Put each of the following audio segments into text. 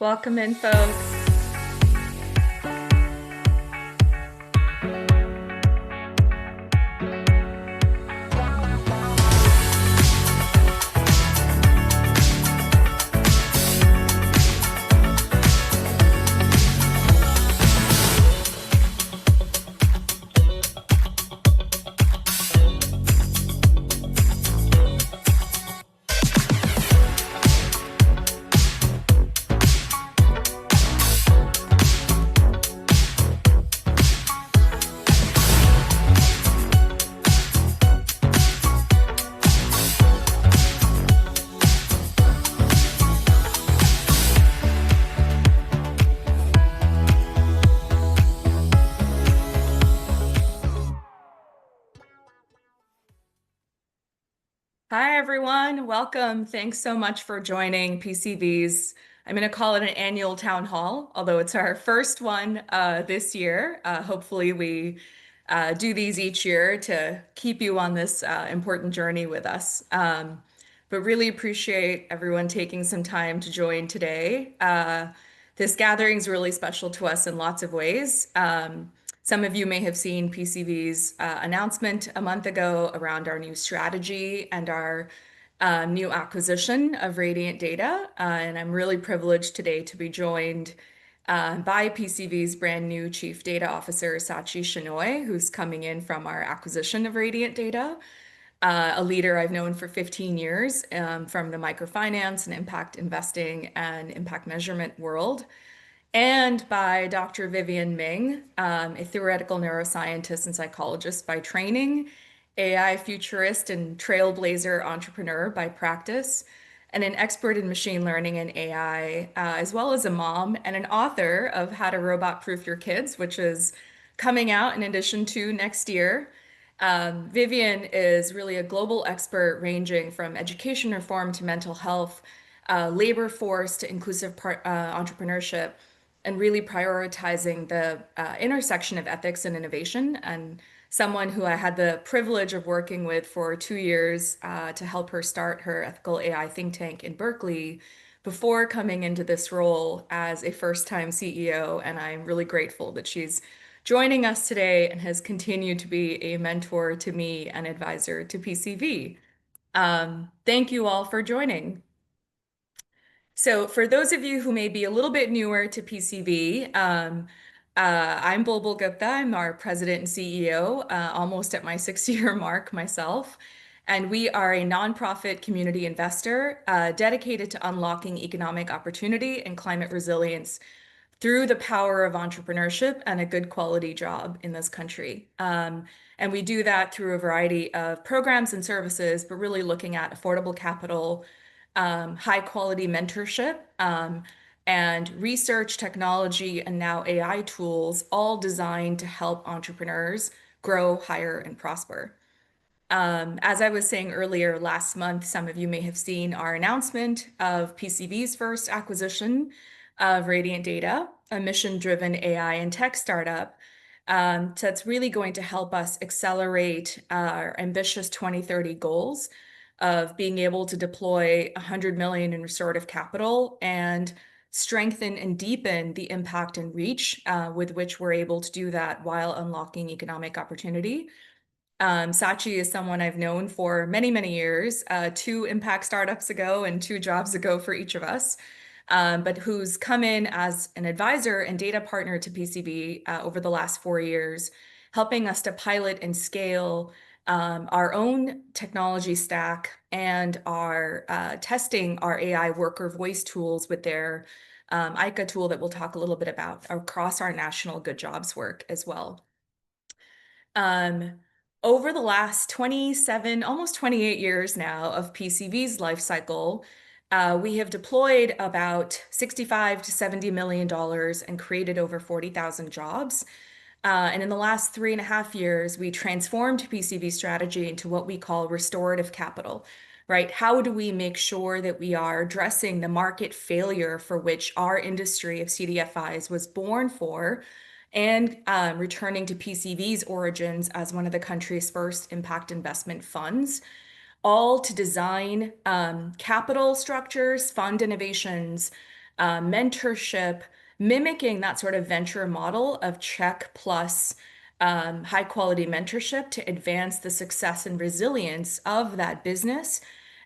Welcome in, folks. Hi, everyone. Welcome. Thanks so much for joining PCV's. I'm going to call it an annual town hall, although it's our first one this year. Hopefully, we do these each year to keep you on this important journey with us. But really appreciate everyone taking some time to join today. This gathering is really special to us in lots of ways. Some of you may have seen PCV's announcement a month ago around our new strategy and our new acquisition of Radiant Data. And I'm really privileged today to be joined by PCV's brand new Chief Data Officer, Sachi Shenoy, who's coming in from our acquisition of Radiant Data, a leader I've known for 15 years from the microfinance and impact investing and impact measurement world, and by Dr. Vivienne Ming, a theoretical neuroscientist and psychologist by training, AI futurist and trailblazer entrepreneur by practice, and an expert in machine learning and AI, as well as a mom and an author of How to Robot Proof Your Kids, which is coming out in addition to next year. Vivienne is really a global expert ranging from education reform to mental health, labor force to inclusive entrepreneurship, and really prioritizing the intersection of ethics and innovation. And someone who I had the privilege of working with for 2 years to help her start her ethical AI think tank in Berkeley before coming into this role as a first-time CEO. And I'm really grateful that she's joining us today and has continued to be a mentor to me and advisor to PCV. Thank you all for joining. So for those of you who may be a little bit newer to PCV, I'm Bulbul Gupta. I'm our president and CEO, almost at my 6-year mark myself. And we are a nonprofit community investor dedicated to unlocking economic opportunity and climate resilience through the power of entrepreneurship and a good quality job in this country. And we do that through a variety of programs and services, but really looking at affordable capital, high quality mentorship, and research, technology, and now AI tools, all designed to help entrepreneurs grow, hire, and prosper. As I was saying earlier, last month, some of you may have seen our announcement of PCV's first acquisition of Radiant Data, a mission-driven AI and tech startup that's really going to help us accelerate our ambitious 2030 goals of being able to deploy 100 million in restorative capital and strengthen and deepen the impact and reach with which we're able to do that while unlocking economic opportunity. Sachi is someone I've known for many, many years, 2 impact startups ago and 2 jobs ago for each of us, but who's come in as an advisor and data partner to PCV over the last 4 years, helping us to pilot and scale our own technology stack and are testing our AI worker voice tools with their AIKKA tool that we'll talk a little bit about across our national good jobs work as well. Over the last 27, almost 28 years now of PCV's life cycle, we have deployed about $65 to $70 million and created over 40,000 jobs. And in the last 3.5 years, we transformed PCV strategy into what we call restorative capital, right? How do we make sure that we are addressing the market failure for which our industry of CDFIs was born for, and returning to PCV's origins as one of the country's first impact investment funds, all to design capital structures, fund innovations, mentorship, mimicking that sort of venture model of check plus high quality mentorship to advance the success and resilience of that business,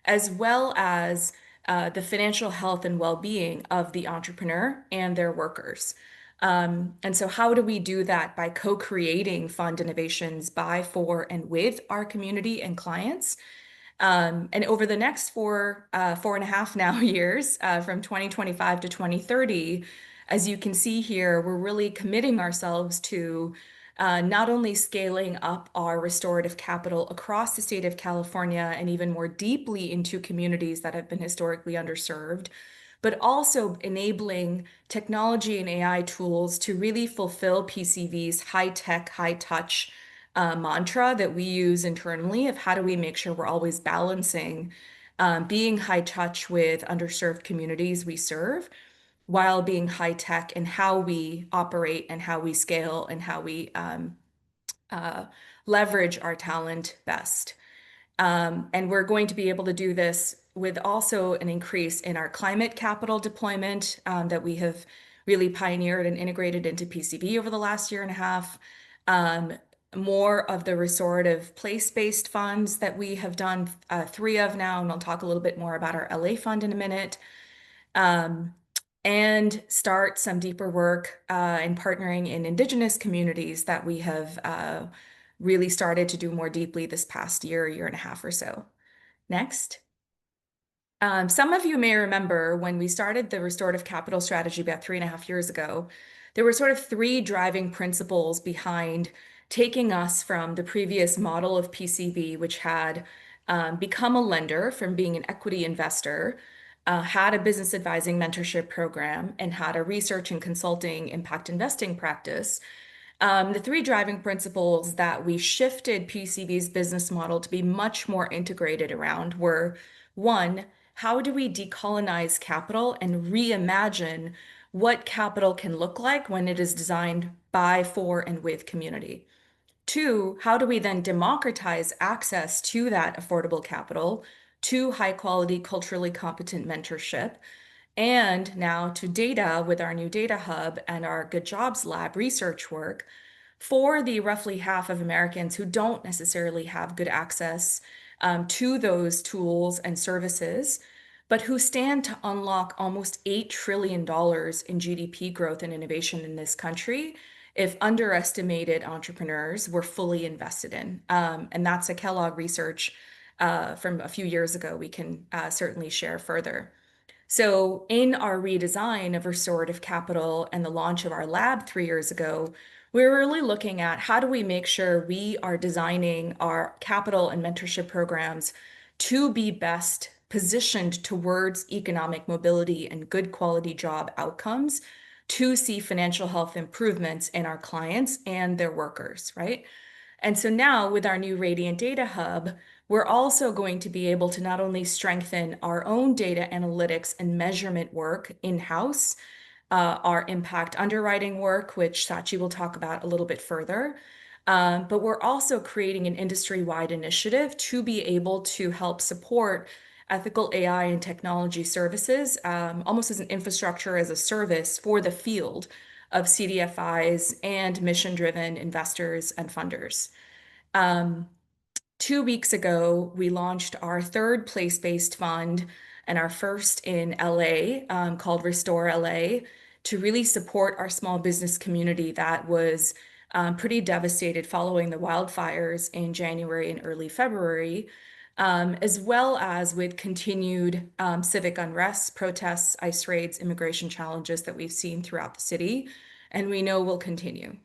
as well as the financial health and well-being of the entrepreneur and their workers. And so how do we do that? By co-creating fund innovations by, for, and with our community and clients. And over the next 4.5 now years, from 2025 to 2030, as you can see here, we're really committing ourselves to not only scaling up our restorative capital across the state of California and even more deeply into communities that have been historically underserved, but also enabling technology and AI tools to really fulfill PCV's high tech, high touch mantra that we use internally of how do we make sure we're always balancing being high touch with underserved communities we serve while being high tech in how we operate and how we scale and how we uh, leverage our talent best. And we're going to be able to do this with also an increase in our climate capital deployment that we have really pioneered and integrated into PCV over the last year and a half. More of the restorative place-based funds that we have done 3 of now, and I'll talk a little bit more about our LA fund in a minute. And start some deeper work in partnering in Indigenous communities that we have really started to do more deeply this past year and a half or so. Next. Some of you may remember when we started the restorative capital strategy about 3.5 years ago, there were sort of 3 driving principles behind taking us from the previous model of PCV, which had become a lender from being an equity investor, had a business advising mentorship program, and had a research and consulting impact investing practice. The 3 driving principles that we shifted PCV's business model to be much more integrated around were, 1, how do we decolonize capital and reimagine what capital can look like when it is designed by, for, and with community? 2, how do we then democratize access to that affordable capital, to high quality, culturally competent mentorship, and now to data with our new data hub and our Good Jobs Lab research work for the roughly half of Americans who don't necessarily have good access to those tools and services, but who stand to unlock almost $8 trillion in GDP growth and innovation in this country if underestimated entrepreneurs were fully invested in. And that's a Kellogg research from a few years ago we can certainly share further. So in our redesign of restorative capital and the launch of our lab 3 years ago, we're really looking at how do we make sure we are designing our capital and mentorship programs to be best positioned towards economic mobility and good quality job outcomes to see financial health improvements in our clients and their workers, right? And so now with our new Radiant Data Hub, we're also going to be able to not only strengthen our own data analytics and measurement work in-house, our impact underwriting work, which Sachi will talk about a little bit further, but we're also creating an industry-wide initiative to be able to help support ethical AI and technology services, almost as an infrastructure as a service for the field of CDFIs and mission-driven investors and funders. 2 weeks ago, we launched our 3rd place-based fund and our first in LA called Restore LA to really support our small business community that was pretty devastated following the wildfires in January and early February, as well as with continued civic unrest, protests, ICE raids, immigration challenges that we've seen throughout the city, and we know will continue,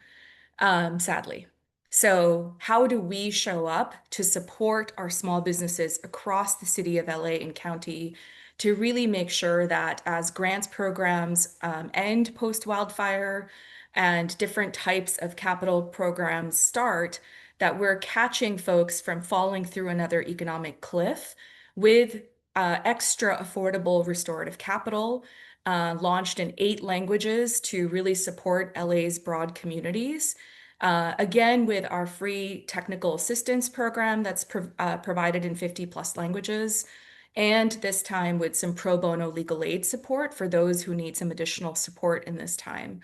sadly. So how do we show up to support our small businesses across the city of LA and county to really make sure that as grants programs end post-wildfire and different types of capital programs start, that we're catching folks from falling through another economic cliff with extra affordable restorative capital launched in 8 languages to really support LA's broad communities. Again, with our free technical assistance program that's provided in 50+ languages, and this time with some pro bono legal aid support for those who need some additional support in this time.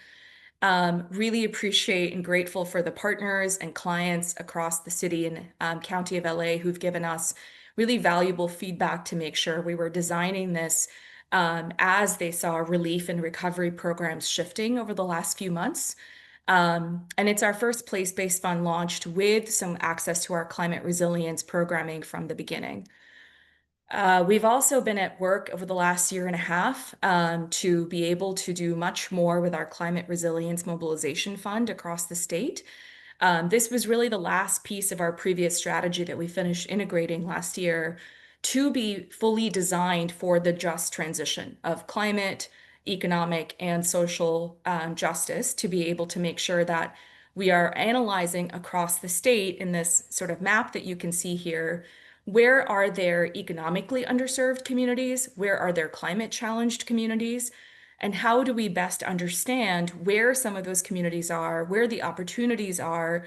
Really appreciate and grateful for the partners and clients across the city and county of LA who've given us really valuable feedback to make sure we were designing this as they saw relief and recovery programs shifting over the last few months. And it's our first place-based fund launched with some access to our climate resilience programming from the beginning. We've also been at work over the last year and a half to be able to do much more with our Climate Resilience Mobilization Fund across the state. This was really the last piece of our previous strategy that we finished integrating last year to be fully designed for the just transition of climate, economic, and social justice, to be able to make sure that we are analyzing across the state in this sort of map that you can see here. Where are there economically underserved communities? Where are there climate challenged communities? And how do we best understand where some of those communities are, where the opportunities are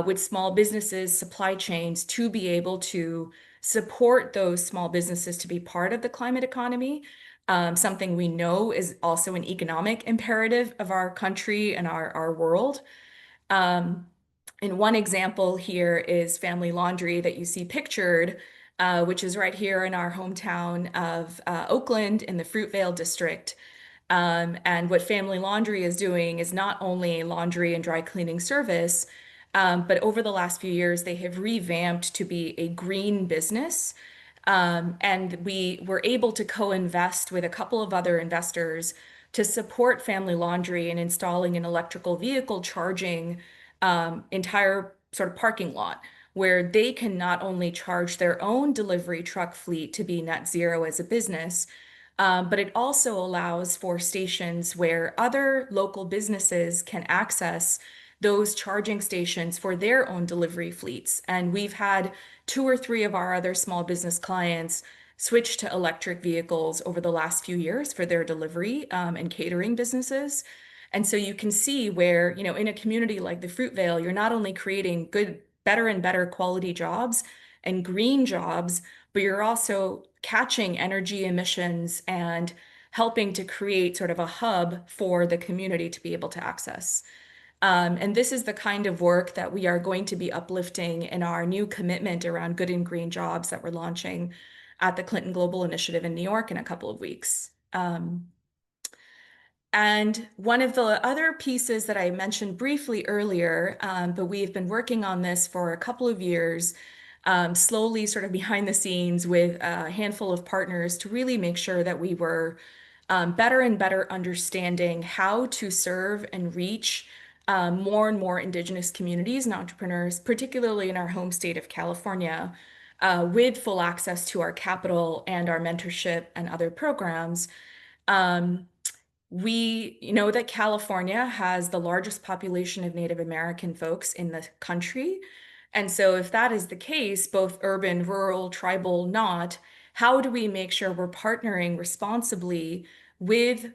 with small businesses, supply chains, to be able to support those small businesses to be part of the climate economy? Something we know is also an economic imperative of our country and our world. Um, and one example here is Family Laundry that you see pictured, which is right here in our hometown of Oakland in the Fruitvale district. And what Family Laundry is doing is not only laundry and dry cleaning service, but over the last few years, they have revamped to be a green business. And we were able to co-invest with a couple of other investors to support Family Laundry in installing an electrical vehicle charging entire sort of parking lot where they can not only charge their own delivery truck fleet to be net zero as a business, but it also allows for stations where other local businesses can access those charging stations for their own delivery fleets. And we've had two or three of our other small business clients switch to electric vehicles over the last few years for their delivery and catering businesses. And so you can see where, in a community like the Fruitvale, you're not only creating good, better and better quality jobs and green jobs, but you're also catching energy emissions and helping to create sort of a hub for the community to be able to access. And this is the kind of work that we are going to be uplifting in our new commitment around good and green jobs that we're launching at the Clinton Global Initiative in New York in a couple of weeks. And one of the other pieces that I mentioned briefly earlier, but we've been working on this for a couple of years, slowly sort of behind the scenes with a handful of partners to really make sure that we were better and better understanding how to serve and reach more and more Indigenous communities and entrepreneurs, particularly in our home state of California, with full access to our capital and our mentorship and other programs. Um, we know that California has the largest population of Native American folks in the country. And so if that is the case, both urban, rural, tribal, not, how do we make sure we're partnering responsibly with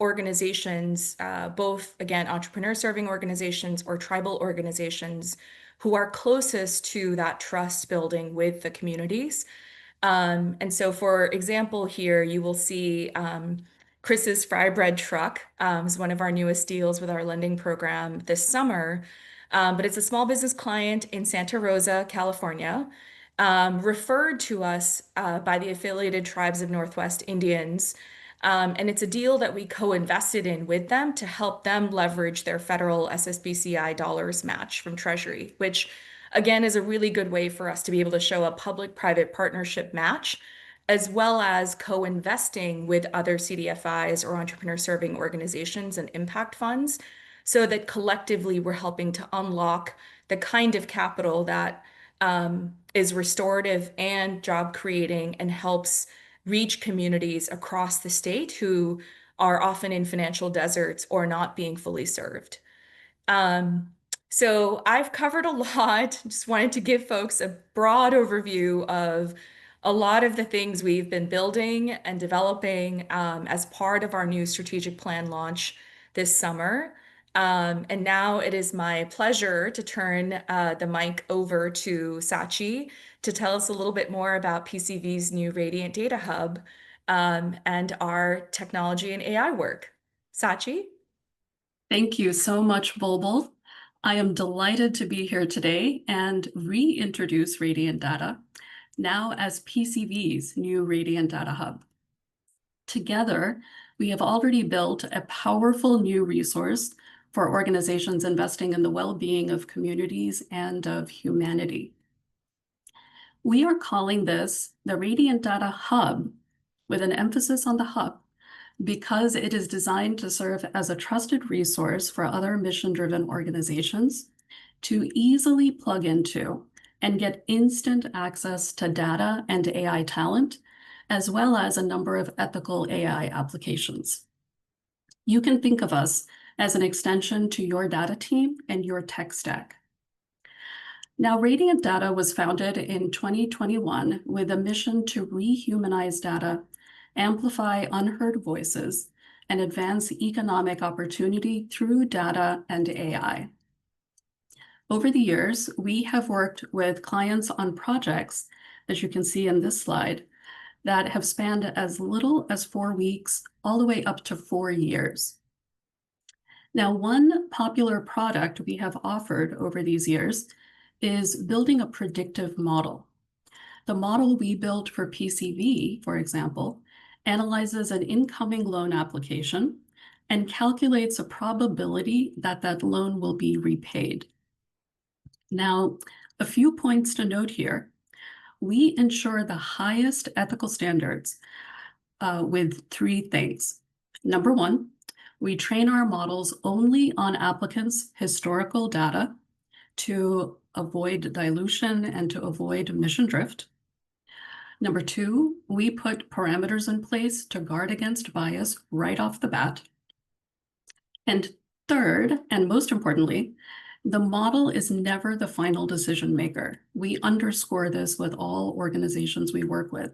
organizations, both, again, entrepreneur serving organizations or tribal organizations who are closest to that trust building with the communities? And so, for example, here you will see Chris's Fry Bread Truck is one of our newest deals with our lending program this summer. But it's a small business client in Santa Rosa, California, referred to us by the affiliated tribes of Northwest Indians. And it's a deal that we co-invested in with them to help them leverage their federal SSBCI dollars match from Treasury, which again is a really good way for us to be able to show a public-private partnership match, as well as co-investing with other CDFIs or entrepreneur serving organizations and impact funds, so that collectively we're helping to unlock the kind of capital that is restorative and job creating and helps reach communities across the state who are often in financial deserts or not being fully served. Um, so I've covered a lot. Just wanted to give folks a broad overview of a lot of the things we've been building and developing as part of our new strategic plan launch this summer. And now it is my pleasure to turn the mic over to Sachi to tell us a little bit more about PCV's new Radiant Data Hub and our technology and AI work. Sachi? Thank you so much, Bulbul. I am delighted to be here today and reintroduce Radiant Data, now as PCV's new Radiant Data Hub. Together, we have already built a powerful new resource for organizations investing in the well-being of communities and of humanity. We are calling this the Radiant Data Hub, with an emphasis on the hub, because it is designed to serve as a trusted resource for other mission-driven organizations to easily plug into and get instant access to data and AI talent, as well as a number of ethical AI applications. You can think of us as an extension to your data team and your tech stack. Now, Radiant Data was founded in 2021 with a mission to rehumanize data, amplify unheard voices, and advance economic opportunity through data and AI. Over the years, we have worked with clients on projects, as you can see in this slide, that have spanned as little as 4 weeks all the way up to 4 years. Now, one popular product we have offered over these years is building a predictive model. The model we built for PCV, for example, analyzes an incoming loan application and calculates a probability that that loan will be repaid. Now, a few points to note here. We ensure the highest ethical standards with 3 things. Number 1, we train our models only on applicants' historical data to avoid dilution and to avoid mission drift. Number 2, we put parameters in place to guard against bias right off the bat. And third, and most importantly, the model is never the final decision maker. We underscore this with all organizations we work with.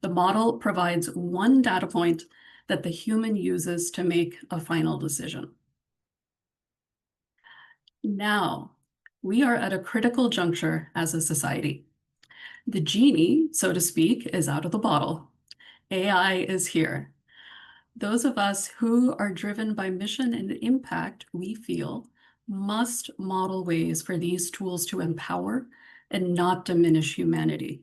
The model provides one data point that the human uses to make a final decision. Now, we are at a critical juncture as a society. The genie, so to speak, is out of the bottle. AI is here. Those of us who are driven by mission and impact, we feel, must model ways for these tools to empower and not diminish humanity.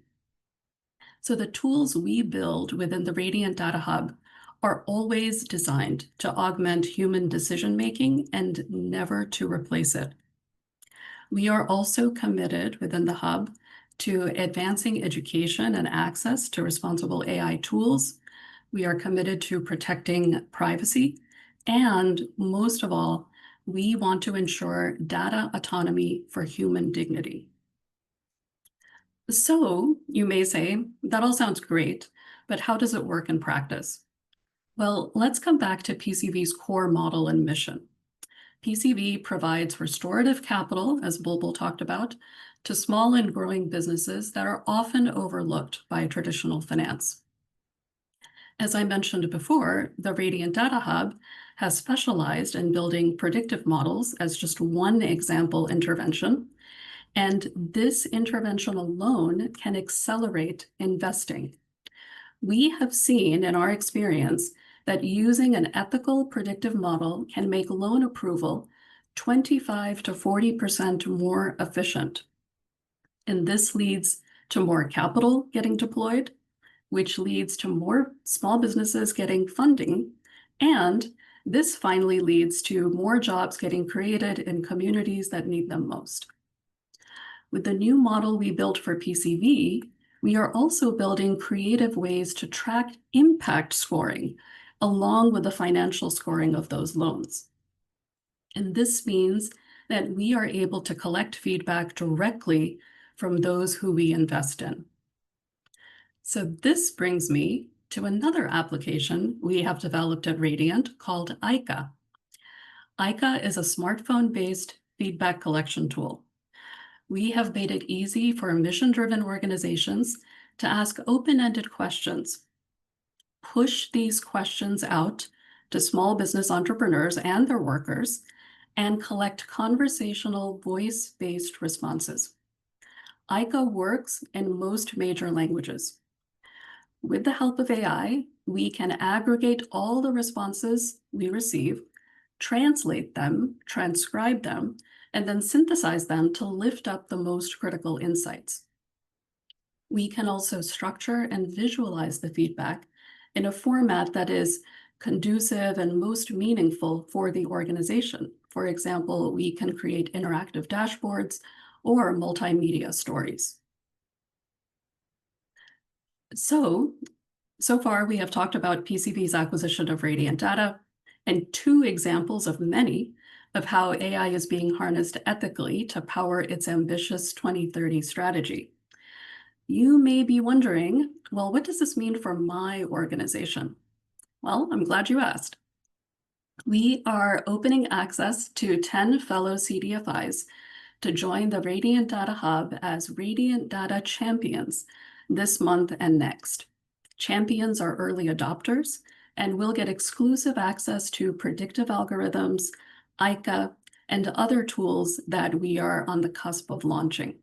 So the tools we build within the Radiant Data Hub are always designed to augment human decision-making and never to replace it. We are also committed within the hub to advancing education and access to responsible AI tools. We are committed to protecting privacy, and most of all, we want to ensure data autonomy for human dignity. So you may say, that all sounds great, but how does it work in practice? Well, let's come back to PCV's core model and mission. PCV provides restorative capital, as Bulbul talked about, to small and growing businesses that are often overlooked by traditional finance. As I mentioned before, the Radiant Data Hub has specialized in building predictive models as just one example intervention, and this intervention alone can accelerate investing. We have seen in our experience that using an ethical predictive model can make loan approval 25 to 40% more efficient. And this leads to more capital getting deployed, which leads to more small businesses getting funding. And this finally leads to more jobs getting created in communities that need them most. With the new model we built for PCV, we are also building creative ways to track impact scoring along with the financial scoring of those loans. And this means that we are able to collect feedback directly from those who we invest in. So this brings me to another application we have developed at Radiant called AIKKA. AIKKA is a smartphone-based feedback collection tool. We have made it easy for mission-driven organizations to ask open-ended questions. Push these questions out to small business entrepreneurs and their workers and collect conversational voice-based responses. AIKKA works in most major languages. With the help of AI, we can aggregate all the responses we receive, translate them, transcribe them, and then synthesize them to lift up the most critical insights. We can also structure and visualize the feedback in a format that is conducive and most meaningful for the organization. For example, we can create interactive dashboards or multimedia stories. So far we have talked about PCV's acquisition of Radiant data and two examples of many of how AI is being harnessed ethically to power its ambitious 2030 strategy. You may be wondering, well, what does this mean for my organization? Well, I'm glad you asked. We are opening access to 10 fellow CDFIs to join the Radiant Data Hub as Radiant Data Champions this month and next. Champions are early adopters and will get exclusive access to predictive algorithms, AIKKA, and other tools that we are on the cusp of launching.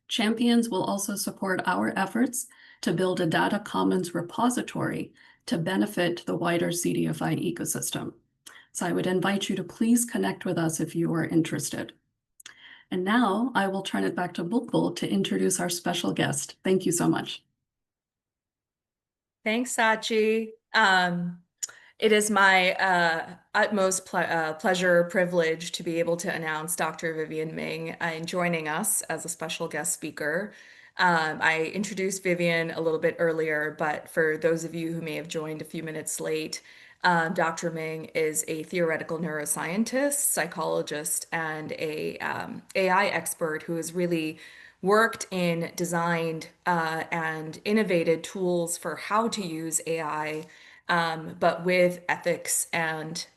Champions will also support our efforts to build a data commons repository to benefit the wider CDFI ecosystem. So I would invite you to please connect with us if you are interested. And now I will turn it back to Bulbul to introduce our special guest. Thank you so much. Thanks, Sachi. It is my utmost pleasure, privilege to be able to announce Dr. Vivienne Ming joining us as a special guest speaker. I introduced Vivienne a little bit earlier, but for those of you who may have joined a few minutes late, Dr. Ming is a theoretical neuroscientist, psychologist, and a AI expert who has really worked in, designed, and innovated tools for how to use AI, but with ethics and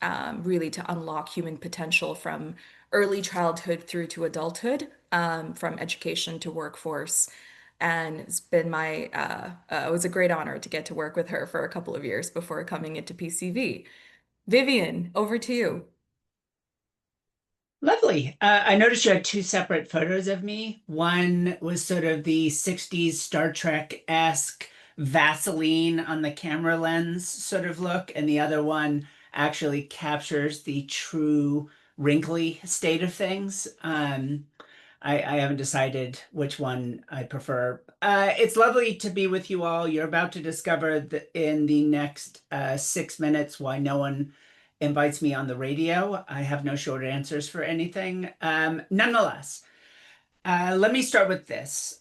really to unlock human potential from early childhood through to adulthood, from education to workforce. And it's been it was a great honor to get to work with her for a couple of years before coming into PCV. Vivienne, over to you. Lovely. I noticed you had two separate photos of me. One was sort of the 60s Star Trek-esque Vaseline on the camera lens sort of look, and the other one actually captures the true wrinkly state of things. I haven't decided which one I prefer. It's lovely to be with you all. You're about to discover in the next 6 minutes why no one invites me on the radio. I have no short answers for anything. Nonetheless, let me start with this.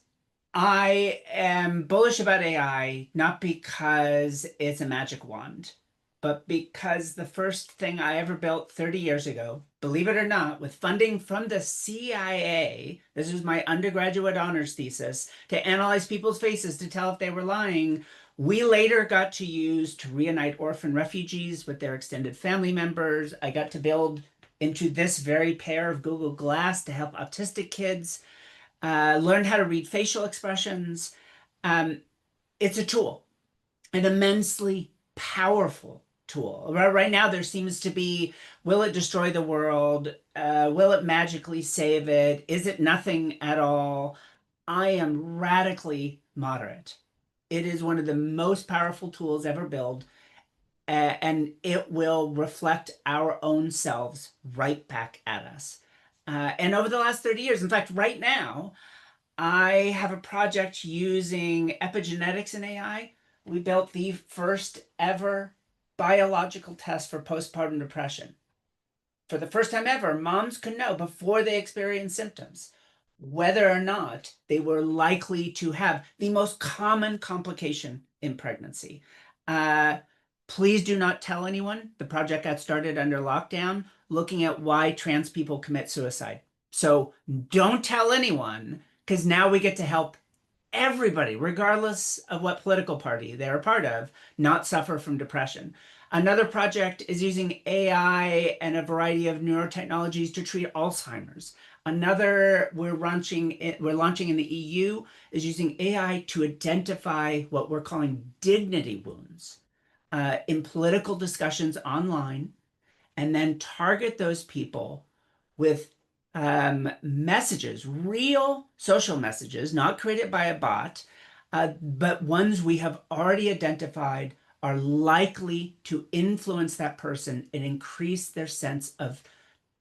I am bullish about AI, not because it's a magic wand, but because the first thing I ever built 30 years ago, believe it or not, with funding from the CIA, this was my undergraduate honors thesis, to analyze people's faces to tell if they were lying, we later got to use to reunite orphan refugees with their extended family members. I got to build into this very pair of Google Glass to help autistic kids learn how to read facial expressions. It's a tool, an immensely powerful tool. Right now, there seems to be, will it destroy the world? Will it magically save it? Is it nothing at all? I am radically moderate. It is one of the most powerful tools ever built, and it will reflect our own selves right back at us. And over the last 30 years, in fact, right now, I have a project using epigenetics in AI. We built the first ever biological test for postpartum depression. For the first time ever, moms could know before they experience symptoms whether or not they were likely to have the most common complication in pregnancy. Please do not tell anyone. The project got started under lockdown, looking at why trans people commit suicide. So don't tell anyone, because now we get to help everybody, regardless of what political party they're a part of, not suffer from depression. Another project is using AI and a variety of neurotechnologies to treat Alzheimer's. Another we're launching in the EU is using AI to identify what we're calling dignity wounds in political discussions online, and then target those people with messages, real social messages, not created by a bot, but ones we have already identified are likely to influence that person and increase their sense of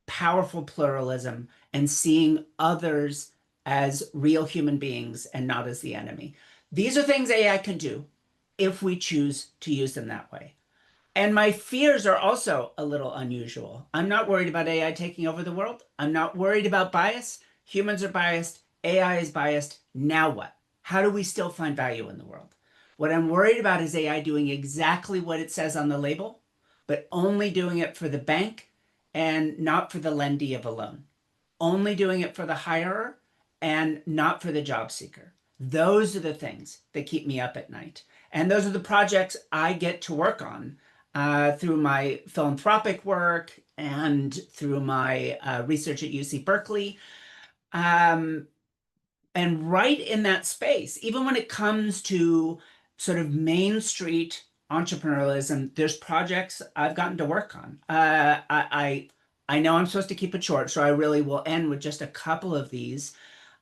powerful pluralism and seeing others as real human beings and not as the enemy. These are things AI can do if we choose to use them that way. And my fears are also a little unusual. I'm not worried about AI taking over the world. I'm not worried about bias. Humans are biased. AI is biased. Now what? How do we still find value in the world? What I'm worried about is AI doing exactly what it says on the label, but only doing it for the bank and not for the lendee of a loan. Only doing it for the hirer and not for the job seeker. Those are the things that keep me up at night. And those are the projects I get to work on through my philanthropic work and through my research at UC Berkeley. And right in that space, even when it comes to sort of Main Street entrepreneurialism, there's projects I've gotten to work on. I know I'm supposed to keep it short, so I really will end with just a couple of these.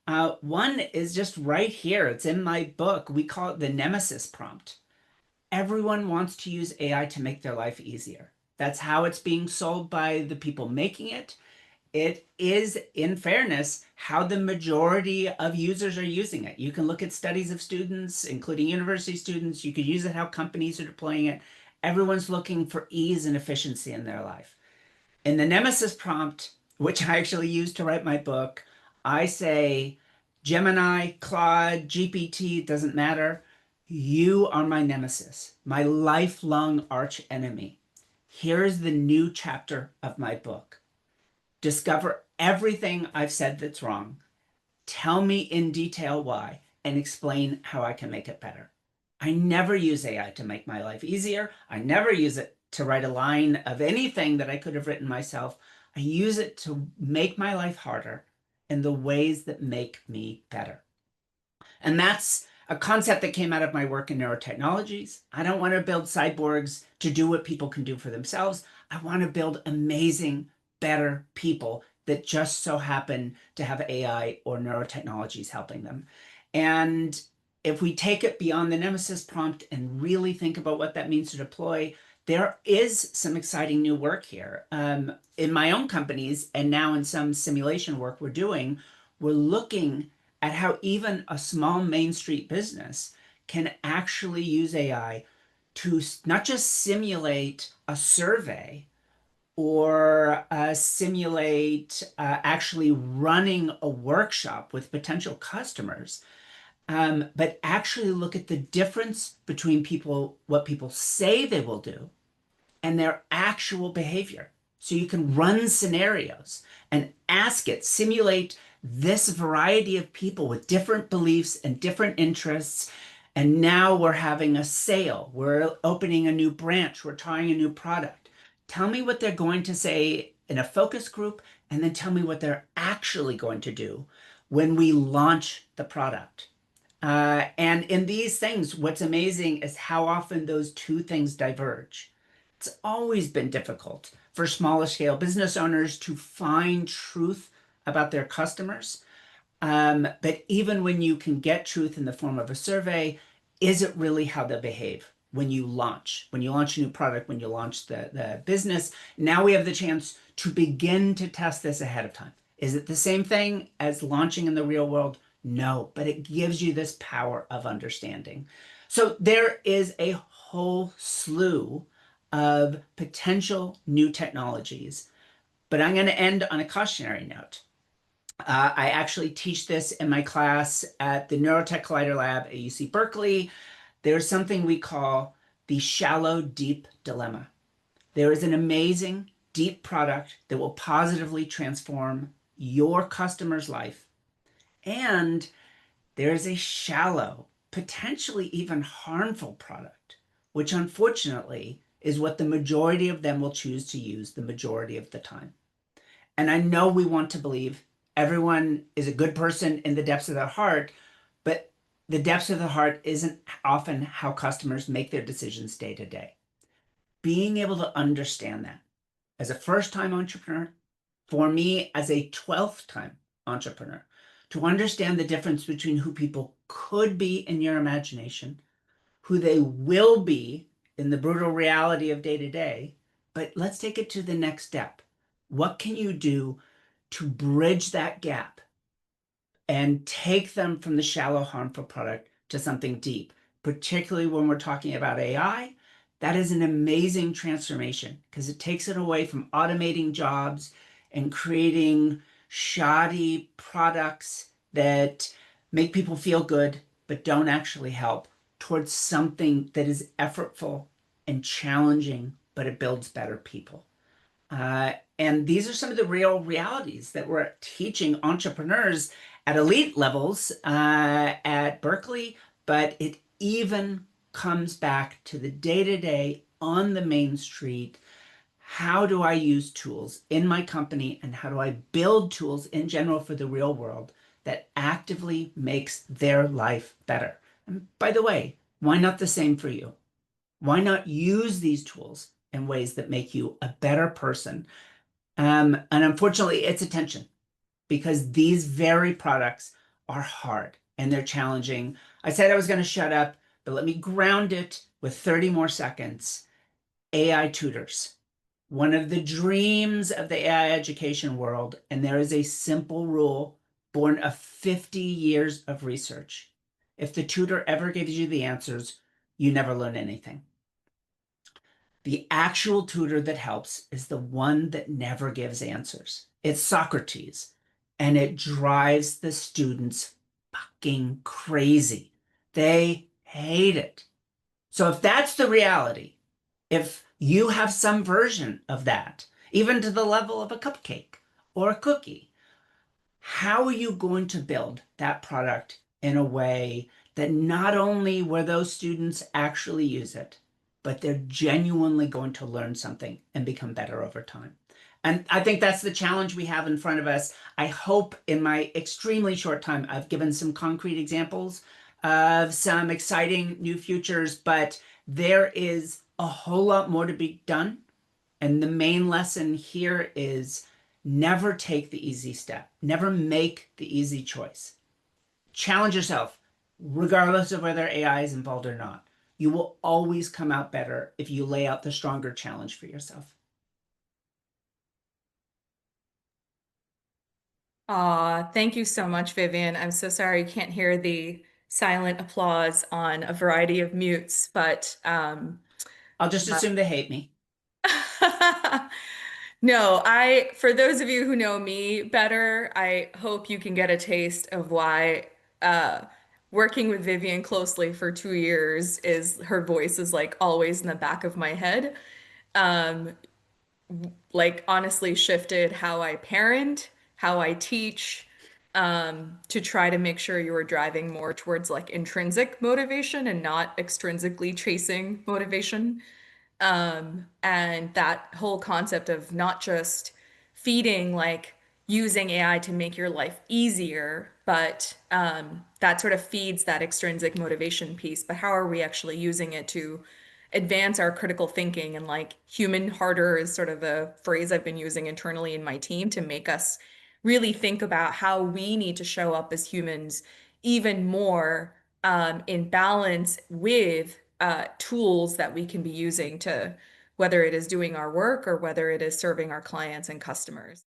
One is just right here. It's in my book. We call it the Nemesis prompt. Everyone wants to use AI to make their life easier. That's how it's being sold by the people making it. It is, in fairness, how the majority of users are using it. You can look at studies of students, including university students. You could use it how companies are deploying it. Everyone's looking for ease and efficiency in their life. In the Nemesis prompt, which I actually used to write my book, I say, Gemini, Claude, GPT, doesn't matter. You are my nemesis, my lifelong arch enemy. Here is the new chapter of my book. Discover everything I've said that's wrong. Tell me in detail why and explain how I can make it better. I never use AI to make my life easier. I never use it to write a line of anything that I could have written myself. I use it to make my life harder in the ways that make me better. And that's a concept that came out of my work in neurotechnologies. I don't want to build cyborgs to do what people can do for themselves. I want to build amazing, better people that just so happen to have AI or neurotechnologies helping them. And if we take it beyond the Nemesis prompt and really think about what that means to deploy, there is some exciting new work here. In my own companies and now in some simulation work we're doing, we're looking at how even a small Main Street business can actually use AI to not just simulate a survey or simulate actually running a workshop with potential customers, but actually look at the difference between people, what people say they will do and their actual behavior. So you can run scenarios and ask it, simulate this variety of people with different beliefs and different interests. And now we're having a sale. We're opening a new branch. We're trying a new product. Tell me what they're going to say in a focus group, and then tell me what they're actually going to do when we launch the product. And in these things, what's amazing is how often those two things diverge. It's always been difficult for smaller scale business owners to find truth about their customers. But even when you can get truth in the form of a survey, is it really how they behave when you launch? When you launch a new product, when you launch the business, now we have the chance to begin to test this ahead of time. Is it the same thing as launching in the real world? No, but it gives you this power of understanding. So there is a whole slew of potential new technologies, but I'm going to end on a cautionary note. I actually teach this in my class at the Neurotech Collider Lab at UC Berkeley. There's something we call the shallow deep dilemma. There is an amazing deep product that will positively transform your customer's life. And there is a shallow, potentially even harmful product, which unfortunately is what the majority of them will choose to use the majority of the time. And I know we want to believe everyone is a good person in the depths of their heart, but the depths of the heart isn't often how customers make their decisions day to day. Being able to understand that as a first-time entrepreneur, for me as a 12th time entrepreneur, to understand the difference between who people could be in your imagination, who they will be in the brutal reality of day to day. But let's take it to the next step. What can you do to bridge that gap and take them from the shallow, harmful product to something deep, particularly when we're talking about AI? That is an amazing transformation because it takes it away from automating jobs and creating shoddy products that make people feel good but don't actually help, towards something that is effortful and challenging, but it builds better people. And these are some of the real realities that we're teaching entrepreneurs at elite levels at Berkeley, but it even comes back to the day-to-day on the main street. How do I use tools in my company, and how do I build tools in general for the real world that actively makes their life better? And by the way, why not the same for you? Why not use these tools in ways that make you a better person? And unfortunately, it's a tension because these very products are hard and they're challenging. I said I was going to shut up, but let me ground it with 30 more seconds. AI tutors, one of the dreams of the AI education world. And there is a simple rule born of 50 years of research. If the tutor ever gives you the answers, you never learn anything. The actual tutor that helps is the one that never gives answers. It's Socrates, and it drives the students fucking crazy. They hate it. So if that's the reality, if you have some version of that, even to the level of a cupcake or a cookie, how are you going to build that product in a way that not only will those students actually use it, but they're genuinely going to learn something and become better over time? And I think that's the challenge we have in front of us. I hope in my extremely short time, I've given some concrete examples of some exciting new futures, but there is a whole lot more to be done. And the main lesson here is never take the easy step, never make the easy choice. Challenge yourself, regardless of whether AI is involved or not. You will always come out better if you lay out the stronger challenge for yourself. Aw, thank you so much, Vivian. I'm so sorry you can't hear the silent applause on a variety of mutes, but I'll just assume they hate me. no, for those of you who know me better, I hope you can get a taste of why uh, working with Vivian closely for 2 years is her voice is like always in the back of my head. Um, like honestly shifted how I parent, how I teach, to try to make sure you were driving more towards like intrinsic motivation and not extrinsically chasing motivation. And that whole concept of not just feeding, like using AI to make your life easier, but that sort of feeds that extrinsic motivation piece. But how are we actually using it to advance our critical thinking? And like human harder is sort of a phrase I've been using internally in my team to make us really think about how we need to show up as humans even more in balance with tools that we can be using to, whether it is doing our work or whether it is serving our clients and customers.